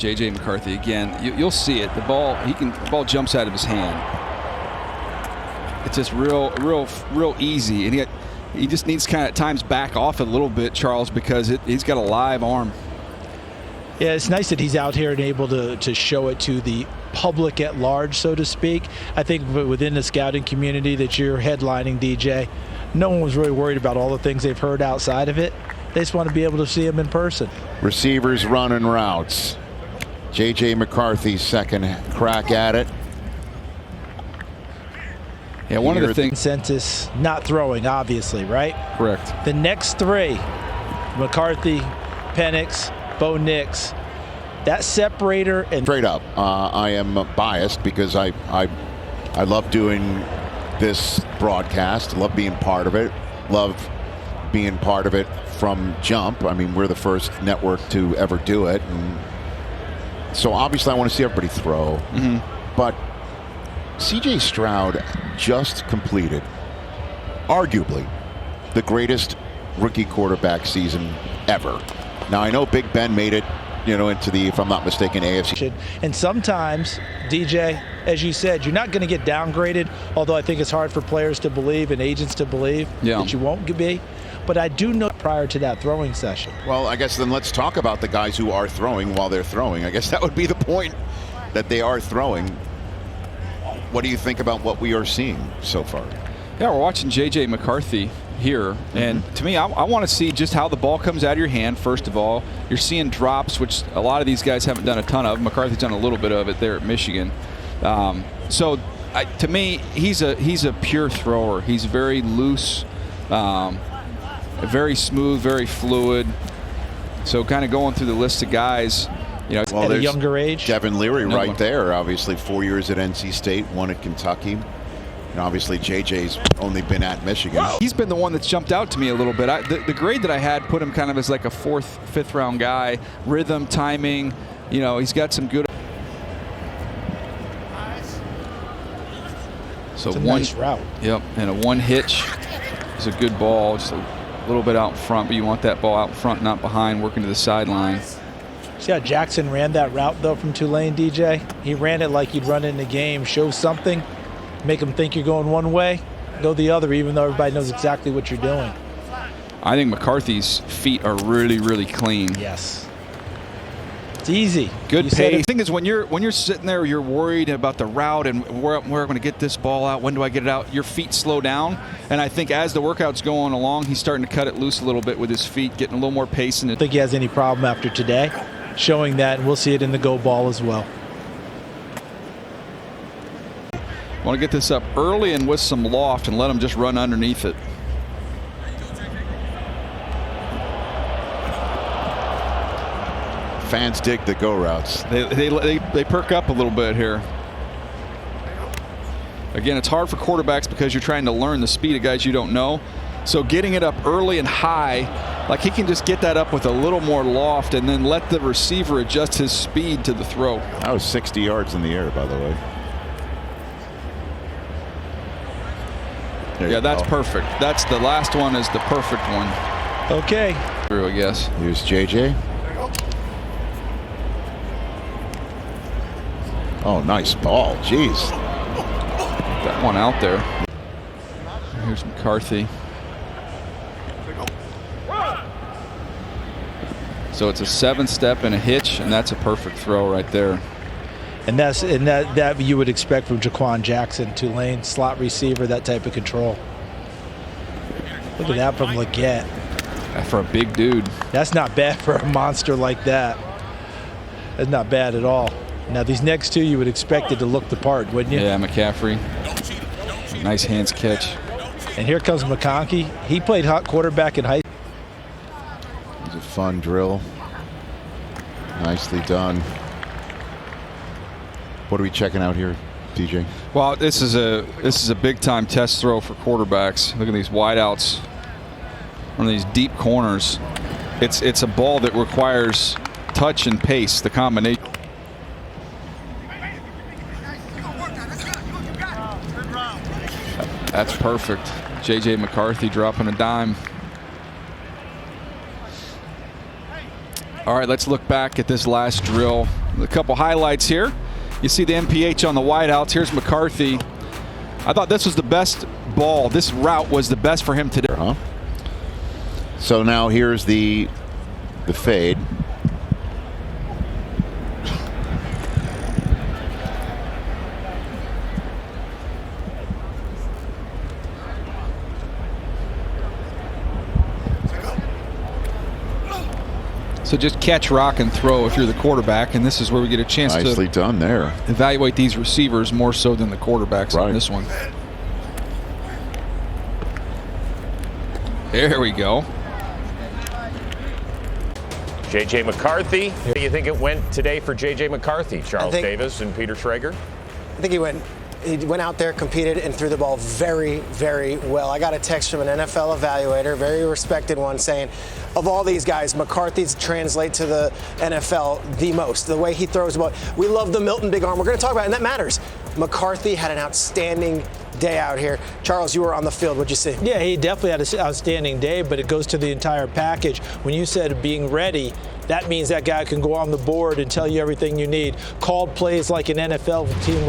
JJ McCarthy again. You'll see it. The ball jumps out of his hand. It's just real easy, and he just needs kind of at times back off a little bit, Charles, because he's got a live arm. Yeah, it's nice that he's out here and able to show it to the public at large, so to speak. I think within the scouting community that you're headlining, DJ, no one was really worried about all the things they've heard outside of it. They just want to be able to see him in person. Receivers running routes. JJ McCarthy's second crack at it. Yeah, one of the things. Consensus, not throwing, obviously, right? Correct. The next three, McCarthy, Penix, Bo Nix, that separator and straight up. I am biased because I love doing this broadcast. Love being part of it. Love being part of it from jump. I mean, we're the first network to ever do it, and so obviously I want to see everybody throw. But CJ Stroud just completed arguably the greatest rookie quarterback season ever. Now I know Big Ben made it, into the, if I'm not mistaken, AFC. And sometimes, DJ, as you said, you're not going to get downgraded, although I think it's hard for players to believe and agents to believe that you won't be. But I do know prior to that throwing session. Well, I guess then let's talk about the guys who are throwing while they're throwing. I guess that would be the point, that they are throwing. What do you think about what we are seeing so far? Yeah, we're watching JJ McCarthy here, and to me, I want to see just how the ball comes out of your hand. First of all, you're seeing drops, which a lot of these guys haven't done a ton of. McCarthy's done a little bit of it there at Michigan. To me, he's a pure thrower. He's very loose, very smooth, very fluid. So kind of going through the list of guys, at a younger age. Devin Leary right there, obviously 4 years at NC State, 1 at Kentucky. And obviously, JJ's only been at Michigan. He's been the one that's jumped out to me a little bit. The grade that I had put him kind of as like a 4th, 5th round guy. Rhythm, timing, he's got some good. So it's a nice route. Yep, and a one hitch is a good ball. Just a little bit out in front, but you want that ball out in front, not behind, working to the sideline. See how Jackson ran that route, though, from Tulane, DJ? He ran it like he'd run it in the game. Show something. Make them think you're going one way, go the other, even though everybody knows exactly what you're doing. I think McCarthy's feet are really clean. Yes. It's easy. Good pace. The thing is, when you're sitting there, you're worried about the route and where I'm going to get this ball out. When do I get it out? Your feet slow down, and I think as the workout's going along, he's starting to cut it loose a little bit with his feet, getting a little more pace in it. I don't think he has any problem after today, showing that, and we'll see it in the go ball as well. Want to get this up early and with some loft and let him just run underneath it. Fans dig the go routes. They perk up a little bit here. Again, it's hard for quarterbacks because you're trying to learn the speed of guys you don't know. So getting it up early and high, like he can just get that up with a little more loft and then let the receiver adjust his speed to the throw. That was 60 yards in the air, by the way. Yeah, that's perfect. That's the last one is the perfect one. Okay. Through, I guess. Here's JJ. Oh, nice ball. Jeez. That one out there. Here's McCarthy. So it's a 7-step and a hitch, and that's a perfect throw right there. And that you would expect from Jaquan Jackson, Tulane, slot receiver, that type of control. Look at that from Leggett. For a big dude. That's not bad for a monster like that. That's not bad at all. Now these next two you would expect it to look the part, wouldn't you? Yeah, McCaffrey. Nice hands catch. And here comes McConkey. He played hot quarterback in high school. It's a fun drill. Nicely done. What are we checking out here, DJ? Well, this is a big time test throw for quarterbacks. Look at these wideouts. One of these deep corners. It's a ball that requires touch and pace, the combination. That's perfect. JJ McCarthy dropping a dime. All right, let's look back at this last drill. A couple highlights here. You see the MPH on the wideouts. Here's McCarthy. I thought this was the best ball. This route was the best for him today. So now here's the fade. So just catch, rock, and throw if you're the quarterback, and this is where we get a chance Nicely to done there. Evaluate these receivers more so than the quarterbacks Right. on this one. There we go. JJ McCarthy. How do you think it went today for JJ McCarthy, Charles Davis and Peter Schrager? I think he went out there, competed, and threw the ball very, very well. I got a text from an NFL evaluator, very respected one, saying, of all these guys, McCarthy's translate to the NFL the most. The way he throws the ball. We love the Milton big arm. We're going to talk about it, and that matters. McCarthy had an outstanding day out here. Charles, you were on the field. What'd you see? Yeah, he definitely had an outstanding day, but it goes to the entire package. When you said being ready, that means that guy can go on the board and tell you everything you need. Called plays like an NFL team would